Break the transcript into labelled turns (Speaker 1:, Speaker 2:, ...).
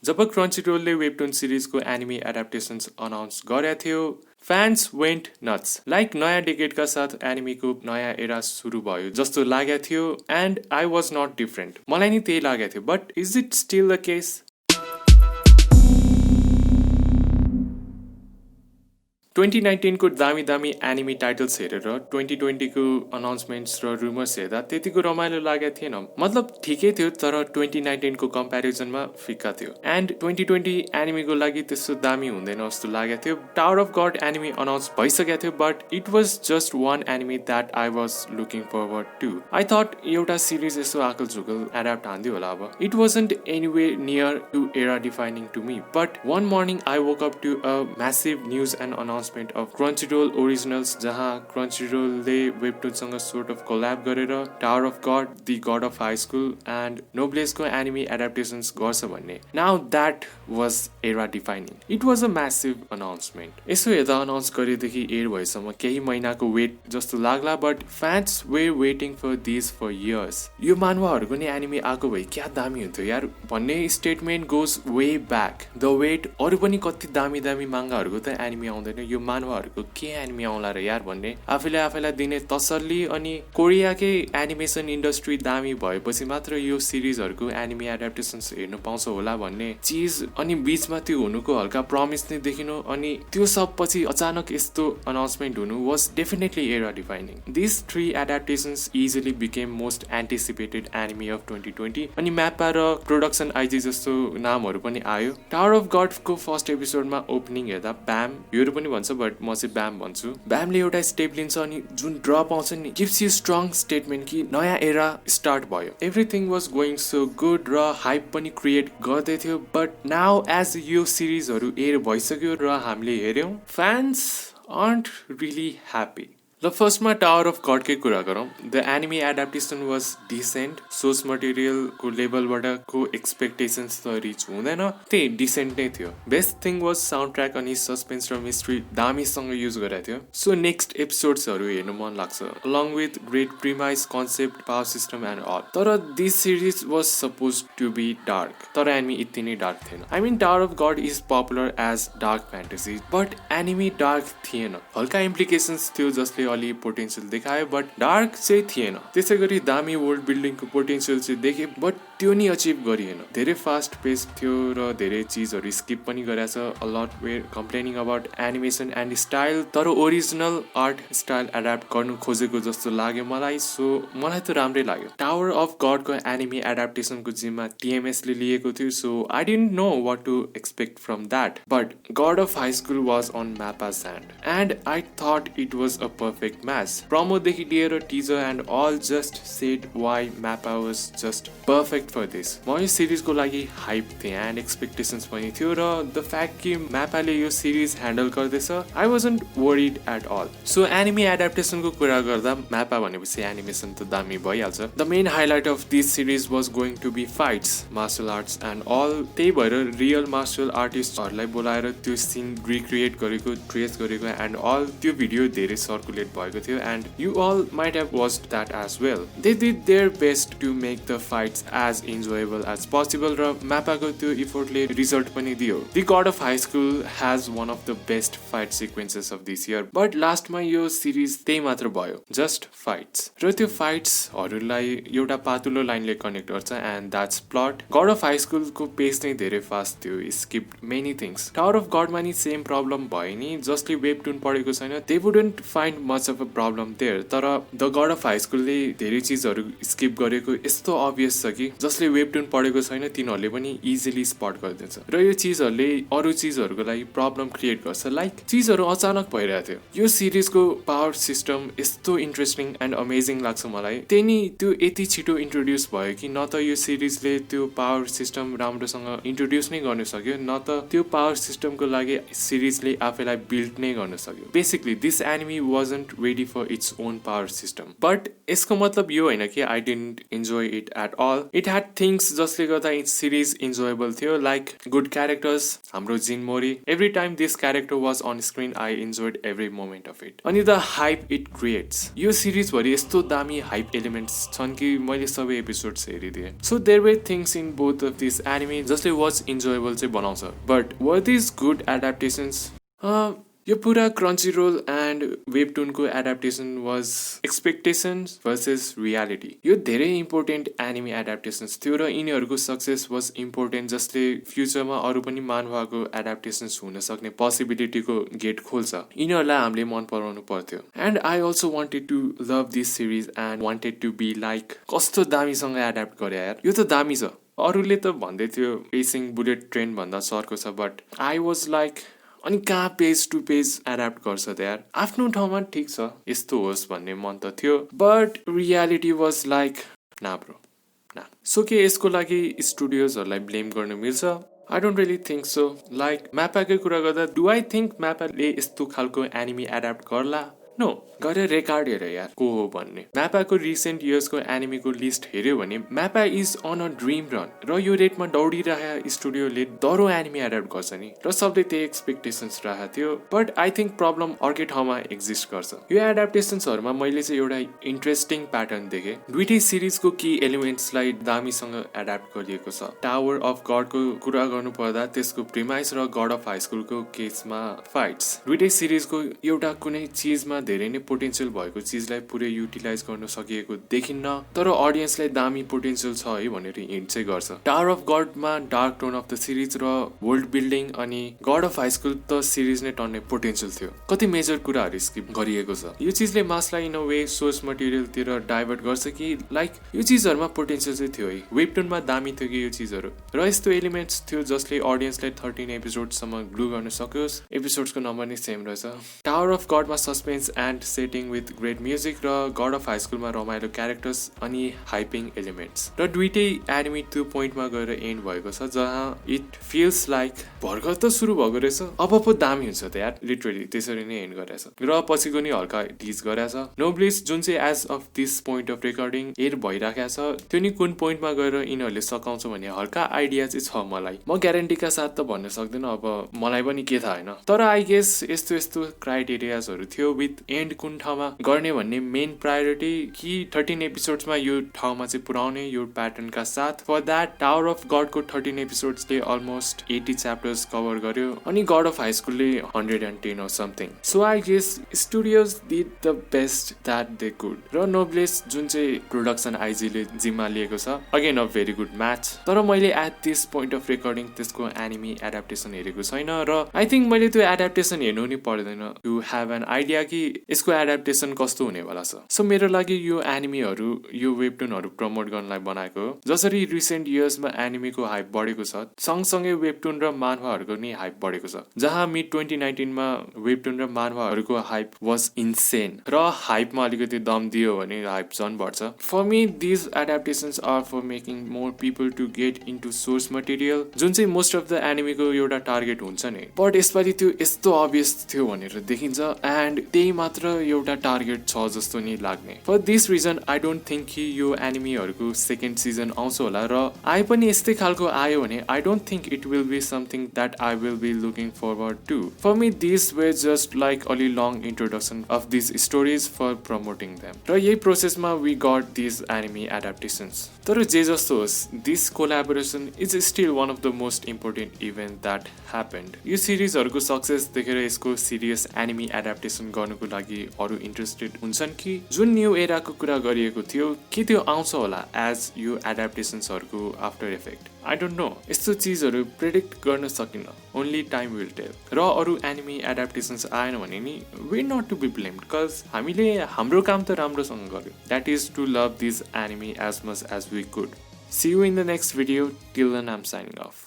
Speaker 1: जब क्रन्चीरोलले वेबटुन सिरिजको enemy एडाप्टेसन्स announce गरेको थियो fans went nuts like नयाँ डेकेडका साथ एनिमीको नयाँ एरा सुरु भयो जस्तो लागेको थियो and I was not different मलाई नि त्यही लागेको थियो but is it still the case 2019 को दामी दामी एनिमी टाइटल्स हेरेर 2020 को अनाउन्समेन्ट्स र रुमर्स हेर्दा त्यतिको रमाइलो लागेको थिएन मतलब ठिकै थियो तर 2019 को कम्प्यारिजनमा फिक्का थियो एन्ड 2020 एनिमीको लागि त्यस्तो दामी हुँदैन जस्तो लागेको थियो Tower of God anime announce भइसकेको थियो but it was just one anime that I was looking forward to I thought एउटा सिरिज यसो आकल झुकल एडाप्ट हान्दियो होला अब it wasn't anyway near to era defining to me but one morning I woke up to a massive news and announcement of Crunchyroll Originals जहाँ Crunchyrollले वेबटुनसँग sort of collab गरेर Tower of God, The God of High School and Noblesse को anime adaptations गर्छ भन्ने Now that was era defining. It was a massive announcement. यसो हेर्दा announce गरेदेखि air भएसम्म केही महिनाको वेट जस्तो लाग्ला but fans were waiting for these for years. यो मानवाहरूको नि एनिमे आएको भए क्या दामी हुन्थ्यो यार भन्ने statement goes way back the wait अरू पनि कति दामी दामी मांगाहरूको त एनिमे आउँदैन यो मानवहरूको के एनिमे आउला र यार भन्ने आफैलाई दिने तसल्ली अनि कोरियाकै एनिमेसन इन्डस्ट्री दामी भएपछि मात्र यो सिरिजहरूको एनिमे एडाप्टेसन्स हेर्न पाउँछ होला भन्ने चीज अनि बीचमा त्यो हुनुको हल्का प्रमिस नै देखिनु अनि त्यो सब पछि अचानक यस्तो अनाउन्समेन्ट हुनु was definitely era defining this 3 adaptations easily became most anticipated anime of 2020 अनि म्यापा र प्रोडक्सन आइजी जस्तो नामहरू पनि आयो टावर अफ गडको फर्स्ट एपिसोडमा ओपनिङ हेर्दा ब्याम योहरू पनि भन्छ बट म चाहिँ ब्याम भन्छु ब्यामले एउटा स्टेप लिन्छ अनि जुन ड्रप आउँछ नि गिभ्स यु स्ट्रङ स्टेटमेन्ट कि नयाँ एरा स्टार्ट भयो everything was going so good र हाइप पनि क्रिएट गर्दै थियो बट नाउ एज यो सिरिजहरू एयर भइसक्यो र हामीले हेऱ्यौँ फ्यान्स आर्न्ट रियली ह्याप्पी ल फर्स्टमा टावर अफ गडकै कुरा गरौँ the anime adaptation was decent source मटेरियलको लेभलबाट को एक्सपेक्टेसन्स त रिच हुँदैन त्यही डिसेन्ट नै थियो best thing was soundtrack अनि सस्पेन्स र मिस्ट्री दामीसँग युज गरेको थियो सो नेक्स्ट एपिसोड्सहरू हेर्नु मन लाग्छ along with great premise concept power system and all तर this series was suppose to be dark तर एनिमी यति नै डार्क थिएन I mean Tower of God is popular as dark fantasy but anime dark थिएन हल्का implications थियो जसले अलि पोटेन्सियल देखायो बट डार्क चाहिँ थिएन त्यसै गरी दामी वर्ल्ड बिल्डिङको पोटेन्सियल चाहिँ देखे बट त्यो नि अचिभ गरिएन धेरै फास्ट पेस थियो र धेरै चिजहरू स्किप पनि गरेछ a lot were complaining about animation and style तर ओरिजिनल आर्ट स्टाइल एडाप्ट गर्नु खोजेको जस्तो लाग्यो मलाई सो मलाई त राम्रै लाग्यो टावर अफ गडको एनिमी एडाप्टेसनको जिम्मा टिएमएसले लिएको थियो so I didn't know what to expect from that but God of High School was on MAPPA's hand and I thought it was a perfect match. Promo-देखि लिएर teaser and all just said why Mappa was just perfect for this. म यो सिरिजको लागि hype थिएँ and expectations पनि थियो र the fact कि म्यापाले यो सिरिज ह्यान्डल गर्दैछ I wasn't worried at all so anime एडाप्टेसनको कुरा गर्दा म्यापा भनेपछि एनिमेसन त दामी भइहाल्छ the main highlight of this series was going to be fights martial arts and all त्यही भएर रियल मार्सल आर्टिस्टहरूलाई बोलाएर त्यो सिन रिक्रिएट गरेको ट्रेस गरेको एन्ड अल त्यो भिडियो धेरै सर्कुलेट भएको थियो and you all might have watched that as well they did their best to make the fights as enjoyable as possible र म्यापाको त्यो इफोर्टले रिजल्ट पनि दियो the God of High School has one of the best fight sequences of this year but लास्टमा यो series त्यही मात्र भयो जस्ट फाइट्स र त्यो फाइट्सहरूलाई एउटा पातुलो लाइनले कनेक्ट गर्छ and that's plot God of High स्कुलको पेस नै धेरै फास्ट थियो skip many things Tower of गडमा नि सेम प्रब्लम भयो नि जसले वेबटुन पढेको छैन they wouldn't find much of a problem there तर द गड अफ हाई स्कुलले धेरै चिजहरू स्किप गरेको यस्तो अभियस छ कि जसले वेबटुन पढेको छैन तिनीहरूले पनि इजिली स्पट गरिदिन्छ र यो चिजहरूले अरू चिजहरूको लागि प्रब्लम क्रिएट गर्छ लाइक चिजहरू अचानक भइरहेको थियो यो सिरिजको पावर सिस्टम यस्तो इन्ट्रेस्टिङ एन्ड अमेजिङ लाग्छ मलाई त्यही नि त्यो यति छिटो इन्ट्रोड्युस भयो कि न त यो सिरिजले त्यो पावर सिस्टम राम्रोसँग इन्ट्रोड्युस नै गर्न सक्यो न त त्यो पावर सिस्टमको लागि सिरिजले आफैलाई बिल्ड नै गर्न सक्यो basically this enemy wasn't ready for its own power system but यसको मतलब यो होइन कि I didn't enjoy it at all it had things जसले गर्दा सिरिज इन्जोयबल थियो, लाइक गुड क्यारेक्टर्स, हाम्रो Jin Mori. Every time this character was on screen I enjoyed every moment of it. अनि द हाइप इट क्रिएट्स, यो सिरिजभरि यस्तो दामी hype elements छन् कि मैले सबै एपिसोड्स हेरिदिएँ. So there were things in both of this anime जसले वाच इन्जोयबल चाहिँ बनाउँछ. But were this good adaptations? यो पुरा क्रन्ची रोल एन्ड वेबटुनको adaptation was expectations versus reality. यो धेरै इम्पोर्टेन्ट एनिमे एडाप्टेसन्स थियो र यिनीहरूको सक्सेस वाज इम्पोर्टेन्ट, जसले फ्युचरमा अरू पनि मानवको एडाप्टेसन्स हुन सक्ने पोसिबिलिटीको गेट खोल्छ. यिनीहरूलाई हामीले मन पराउनु पर्थ्यो. And I also wanted to love this series and wanted to be like कस्तो दामीसँग एडाप्ट गरे यार, यो त दामी छ. अरूले त भन्दै थियो पेसिङ बुलेट ट्रेन भन्दा सर्को छ, बट आई वाज लाइक अनि कहाँ पेज टु पेज एडाप्ट गर्छ त यार. आफ्नो ठाउँमा ठिक छ, यस्तो होस् भन्ने मन त थियो, बट रियालिटी वाज लाइक ना ब्रो ना. सो के यसको लागि स्टुडियोजहरूलाई ब्लेम गर्नु मिल्छ? I don't really think so. Like म्यापाकै कुरा गर्दा डु आई थिङ्क म्यापाले यस्तो खालको एनिमी एडाप्ट गर्ला? नो. गएर रेकर्ड हेर यार को हो भन्ने. म्यापाको रिसेन्ट इयर्सको एनिमीको लिस्ट हेऱ्यो भने MAPPA is on a dream run, र यो रेटमा दौडिरहेको स्टुडियोले दह्रो एनिमी एडाप्ट गर्छ नि, र सबले त्यही एक्सपेक्टेसन्स राखेको थियो. बट आई थिङ्क प्रब्लम अर्कै ठाउँमा एक्जिस्ट गर्छ. यो एडाप्टेसन्सहरूमा मैले चाहिँ एउटा इन्ट्रेस्टिङ प्याटर्न देखेँ. दुइटै सिरिजको की एलिमेन्ट्सलाई दामीसँग एडाप्ट गरिएको छ. टावर अफ गडको कुरा गर्नु पर्दा त्यसको प्रिमाइस र गड अफ हाई स्कुलको केसमा फाइट्स, दुइटै सिरिजको एउटा कुनै चिजमा धेरै नै पोटेन्सियल भएको चिजलाई पुरै युटिलाइज गर्न सकिएको देखिन्न, तर अडियन्सलाई दामी पोटेन्सियल छ है भनेर हिन्ट चाहिँ गर्छ. टावर अफ गडमा dark tone of the series र वर्ल्ड बिल्डिङ, अनि गड अफ हाई स्कुल त सिरिज नै टन्ने पोटेन्सियल थियो. कति मेजर कुराहरू स्किप गरिएको छ. यो चिजले मासलाई इन अ वे सोर्स मटेरियलतिर डाइभर्ट गर्छ कि लाइक यो चिजहरूमा पोटेन्सियल चाहिँ थियो है, वेबटुनमा दामी थियो कि यो चिजहरू, र यस्तो एलिमेन्ट्स थियो जसले अडियन्सलाई 13 एपिसोडसम्म ग्लु गर्न सकोस्. एपिसोड्सको नम्बर नै सेम रहेछ. टावर अफ गडमा suspense and setting with great music, र गड अफ हाई स्कुलमा रमाइलो क्यारेक्टर्स अनि हाइपिङ एलिमेन्ट्स, र दुइटै एनिमी त्यो पोइन्टमा गएर एन्ड भएको छ जहाँ इट फिल्स लाइक भर्खर त सुरु भएको रहेछ, अब पो दामी हुन्छ त यार. लिटरली त्यसरी नै एन्ड गरेछ, र पछिको नि हल्का टिज गरेछ. नोब्लिस जुन चाहिँ as of this point of recording air भइराखेको छ, त्यो नि कुन पोइन्टमा गएर यिनीहरूले सकाउँछ भन्ने हल्का आइडिया चाहिँ छ मलाई. म ग्यारेन्टीका साथ त भन्न सक्दैन, अब मलाई पनि के थाहा होइन, तर आई गेस यस्तो यस्तो क्राइटेरियाजहरू थियो विथ एन्ड कुन ठाउँमा गर्ने भन्ने मेन प्रायोरिटी कि 13 एपिसोड्समा यो ठाउँमा चाहिँ पुर्याउने यो प्याटर्नका साथ. फर द्याट टावर अफ गडको 13 एपिसोड्सले अलमोस्ट 80 च्याप्टर्स कभर गर्यो, अनि गड अफ हाई स्कुलले 110 or something. So I guess studios did the best that they could, र नोब्लेस जुन चाहिँ प्रोडक्सन आइजीले जिम्मा लिएको छ, again a very good match. तर मैले at this point of recording त्यसको एनिमी एडाप्टेसन हेरेको छैन, र आई थिङ्क मैले त्यो एडाप्टेसन हेर्नु नि पर्दैन टु हेभ एन आइडिया कि यसको एडाप्टेसन कस्तो हुनेवाला छ. सो मेरो लागि यो एनिमीहरू, यो वेबटुनहरू प्रमोट गर्नलाई बनाएको हो. जसरी रिसेन्ट इयर्समा एनिमीको हाइप बढेको छ, सँगसँगै वेबटुन र मानवाहरूको नि हाइप बढेको छ. जहाँ मिड 2019मा वेबटुन र मानवाहरूको हाइप वाज इन्सेन, र हाइपमा अलिकति दम दियो भने हाइप झन् बढ्छ. For me these adaptations are for making more people to get into source material, जुन चाहिँ मोस्ट अफ द एनिमीको एउटा टार्गेट हुन्छ नि. बट यसपालि त्यो यस्तो अभियस थियो भनेर देखिन्छ, एन्ड त्यही मात्र एउटा टार्गेट छ जस्तो नि लाग्ने. For this reason I don't think कि यो एनिमीहरूको सेकेन्ड सिजन आउँछ होला, र आए पनि यस्तै खालको आयो भने I don't think it will be something that I will be looking forward to. For me this way just like अलि long introduction of this stories for promoting them, र यही प्रोसेसमा we got this anime adaptations. तर जे जस्तो होस्, this collaboration is still one of the most important event that happened. यो सिरिजहरूको सक्सेस देखेर यसको सिरियस एनिमी एडाप्टेसन गर्नुको लागि अरू इन्ट्रेस्टेड हुन्छन् कि जुन न्यू एराको कुरा गरिएको थियो कि त्यो आउँछ होला एज यो एडाप्टेसन्सहरूको after effect. I don't know, यस्तो चिजहरू प्रेडिक्ट गर्न सकिन्न, ओन्ली टाइम विल टेल. र अरू एनिमी एडाप्टेसन्स आएन भने नि we not to be blamed, because हामीले हाम्रो काम त राम्रोसँग गर्यो. That is to love this anime as much as we could. See you in the next video. Till then, I'm signing off.